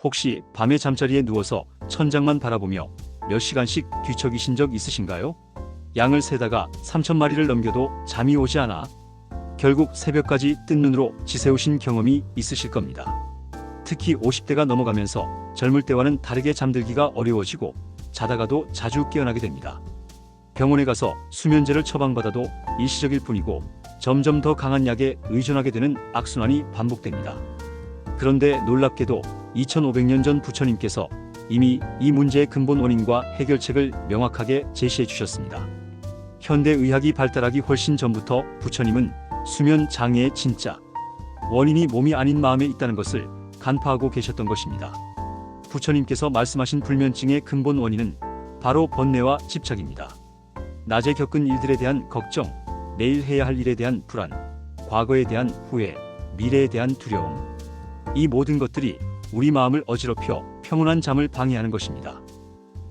혹시 밤에 잠자리에 누워서 천장만 바라보며 몇 시간씩 뒤척이신 적 있으신가요? 양을 세다가 3,000마리를 넘겨도 잠이 오지 않아 결국 새벽까지 뜬 눈으로 지새우신 경험이 있으실 겁니다. 특히 50대가 넘어가면서 젊을 때와는 다르게 잠들기가 어려워지고 자다가도 자주 깨어나게 됩니다. 병원에 가서 수면제를 처방받아도 일시적일 뿐이고 점점 더 강한 약에 의존하게 되는 악순환이 반복됩니다. 그런데 놀랍게도 2500년 전 부처님께서 이미 이 문제의 근본 원인과 해결책을 명확하게 제시해 주셨습니다. 현대의학이 발달하기 훨씬 전부터 부처님은 수면 장애의 진짜 원인이 몸이 아닌 마음에 있다는 것을 간파하고 계셨던 것입니다. 부처님께서 말씀하신 불면증의 근본 원인은 바로 번뇌와 집착입니다. 낮에 겪은 일들에 대한 걱정, 내일 해야 할 일에 대한 불안, 과거에 대한 후회, 미래에 대한 두려움. 이 모든 것들이 우리 마음을 어지럽혀 평온한 잠을 방해하는 것입니다.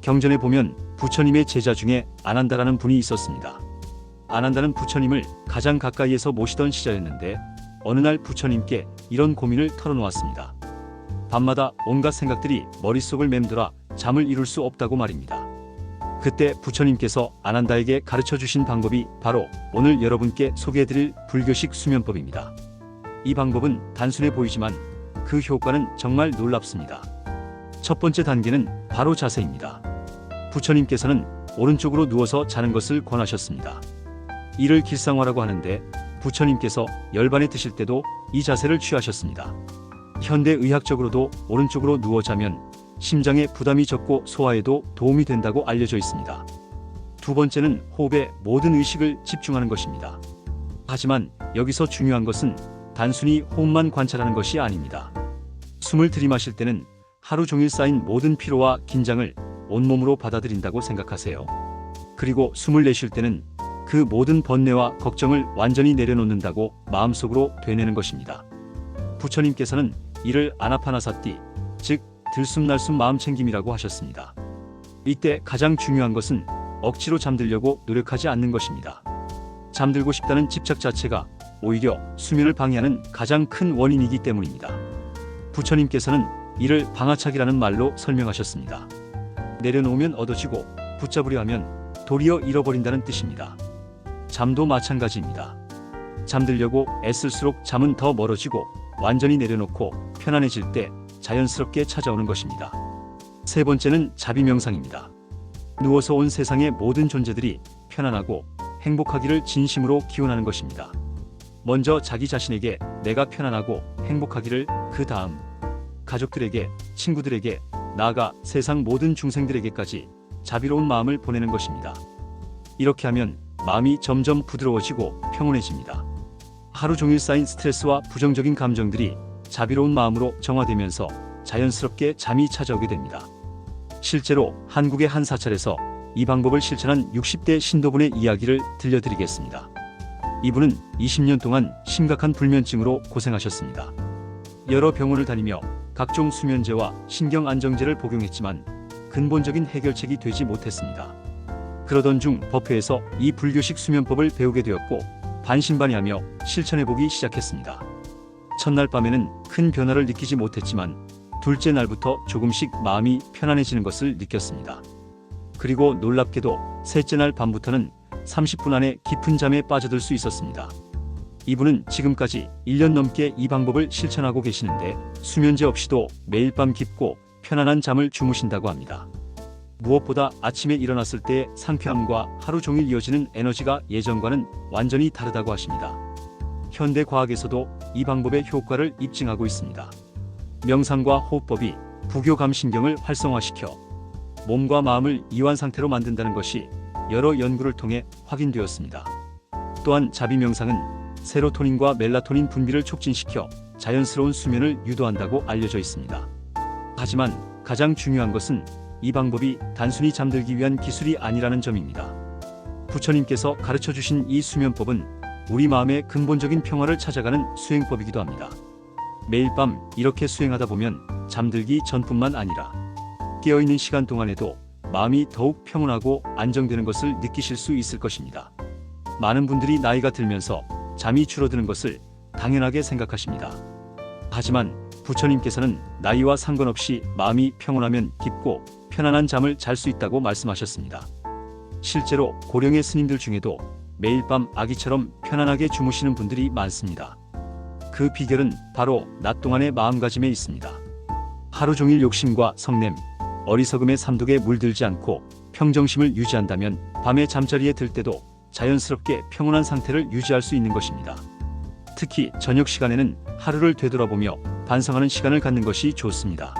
경전에 보면 부처님의 제자 중에 아난다라는 분이 있었습니다. 아난다는 부처님을 가장 가까이에서 모시던 시절이었는데 어느 날 부처님께 이런 고민을 털어놓았습니다. 밤마다 온갖 생각들이 머릿속을 맴돌아 잠을 이룰 수 없다고 말입니다. 그때 부처님께서 아난다에게 가르쳐 주신 방법이 바로 오늘 여러분께 소개해드릴 불교식 수면법입니다. 이 방법은 단순해 보이지만 그 효과는 정말 놀랍습니다. 첫 번째 단계는 바로 자세입니다. 부처님께서는 오른쪽으로 누워서 자는 것을 권하셨습니다. 이를 길상화라고 하는데 부처님께서 열반에 드실 때도 이 자세를 취하셨습니다. 현대의학적으로도 오른쪽으로 누워 자면 심장에 부담이 적고 소화에도 도움이 된다고 알려져 있습니다. 두 번째는 호흡에 모든 의식을 집중하는 것입니다. 하지만 여기서 중요한 것은 단순히 호흡만 관찰하는 것이 아닙니다. 숨을 들이마실 때는 하루 종일 쌓인 모든 피로와 긴장을 온몸으로 받아들인다고 생각하세요. 그리고 숨을 내쉴 때는 그 모든 번뇌와 걱정을 완전히 내려놓는다고 마음속으로 되뇌는 것입니다. 부처님께서는 이를 아나파나사티, 즉 들숨날숨 마음챙김이라고 하셨습니다. 이때 가장 중요한 것은 억지로 잠들려고 노력하지 않는 것입니다. 잠들고 싶다는 집착 자체가 오히려 수면을 방해하는 가장 큰 원인이기 때문입니다. 부처님께서는 이를 방아차기라는 말로 설명하셨습니다. 내려놓으면 얻어지고 붙잡으려 하면 도리어 잃어버린다는 뜻입니다. 잠도 마찬가지입니다. 잠들려고 애쓸수록 잠은 더 멀어지고 완전히 내려놓고 편안해질 때 자연스럽게 찾아오는 것입니다. 세 번째는 자비명상입니다. 누워서 온 세상의 모든 존재들이 편안하고 행복하기를 진심으로 기원하는 것입니다. 먼저 자기 자신에게 내가 편안하고 행복하기를, 그 다음 가족들에게, 친구들에게, 나아가 세상 모든 중생들에게까지 자비로운 마음을 보내는 것입니다. 이렇게 하면 마음이 점점 부드러워지고 평온해집니다. 하루 종일 쌓인 스트레스와 부정적인 감정들이 자비로운 마음으로 정화되면서 자연스럽게 잠이 찾아오게 됩니다. 실제로 한국의 한 사찰에서 이 방법을 실천한 60대 신도분의 이야기를 들려드리겠습니다. 이분은 20년 동안 심각한 불면증으로 고생하셨습니다. 여러 병원을 다니며 각종 수면제와 신경안정제를 복용했지만 근본적인 해결책이 되지 못했습니다. 그러던 중 법회에서 이 불교식 수면법을 배우게 되었고 반신반의하며 실천해보기 시작했습니다. 첫날 밤에는 큰 변화를 느끼지 못했지만 둘째 날부터 조금씩 마음이 편안해지는 것을 느꼈습니다. 그리고 놀랍게도 셋째 날 밤부터는 30분 안에 깊은 잠에 빠져들 수 있었습니다. 이분은 지금까지 1년 넘게 이 방법을 실천하고 계시는데 수면제 없이도 매일 밤 깊고 편안한 잠을 주무신다고 합니다. 무엇보다 아침에 일어났을 때의 상쾌함과 하루 종일 이어지는 에너지가 예전과는 완전히 다르다고 하십니다. 현대 과학에서도 이 방법의 효과를 입증하고 있습니다. 명상과 호흡법이 부교감신경을 활성화시켜 몸과 마음을 이완 상태로 만든다는 것이 여러 연구를 통해 확인되었습니다. 또한 자비명상은 세로토닌과 멜라토닌 분비를 촉진시켜 자연스러운 수면을 유도한다고 알려져 있습니다. 하지만 가장 중요한 것은 이 방법이 단순히 잠들기 위한 기술이 아니라는 점입니다. 부처님께서 가르쳐주신 이 수면법은 우리 마음의 근본적인 평화를 찾아가는 수행법이기도 합니다. 매일 밤 이렇게 수행하다 보면 잠들기 전뿐만 아니라 깨어있는 시간 동안에도 마음이 더욱 평온하고 안정되는 것을 느끼실 수 있을 것입니다. 많은 분들이 나이가 들면서 잠이 줄어드는 것을 당연하게 생각하십니다. 하지만 부처님께서는 나이와 상관없이 마음이 평온하면 깊고 편안한 잠을 잘 수 있다고 말씀하셨습니다. 실제로 고령의 스님들 중에도 매일 밤 아기처럼 편안하게 주무시는 분들이 많습니다. 그 비결은 바로 낮 동안의 마음가짐에 있습니다. 하루 종일 욕심과 성냄, 어리석음의 삼독에 물들지 않고 평정심을 유지한다면 밤에 잠자리에 들 때도 자연스럽게 평온한 상태를 유지할 수 있는 것입니다. 특히 저녁 시간에는 하루를 되돌아보며 반성하는 시간을 갖는 것이 좋습니다.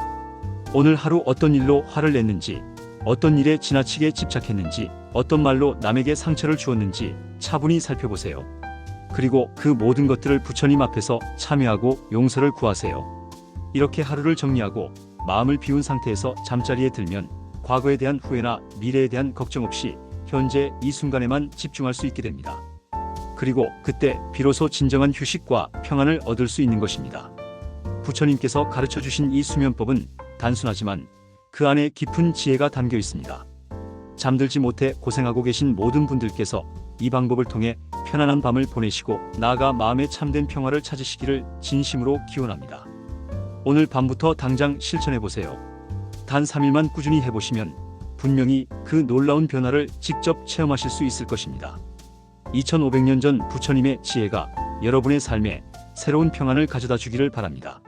오늘 하루 어떤 일로 화를 냈는지, 어떤 일에 지나치게 집착했는지, 어떤 말로 남에게 상처를 주었는지 차분히 살펴보세요. 그리고 그 모든 것들을 부처님 앞에서 참여하고 용서를 구하세요. 이렇게 하루를 정리하고 마음을 비운 상태에서 잠자리에 들면 과거에 대한 후회나 미래에 대한 걱정 없이 현재 이 순간에만 집중할 수 있게 됩니다. 그리고 그때 비로소 진정한 휴식과 평안을 얻을 수 있는 것입니다. 부처님께서 가르쳐 주신 이 수면법은 단순하지만 그 안에 깊은 지혜가 담겨 있습니다. 잠들지 못해 고생하고 계신 모든 분들께서 이 방법을 통해 편안한 밤을 보내시고 나아가 마음의 참된 평화를 찾으시기를 진심으로 기원합니다. 오늘 밤부터 당장 실천해보세요. 단 3일만 꾸준히 해보시면 분명히 그 놀라운 변화를 직접 체험하실 수 있을 것입니다. 2500년 전 부처님의 지혜가 여러분의 삶에 새로운 평안을 가져다 주기를 바랍니다.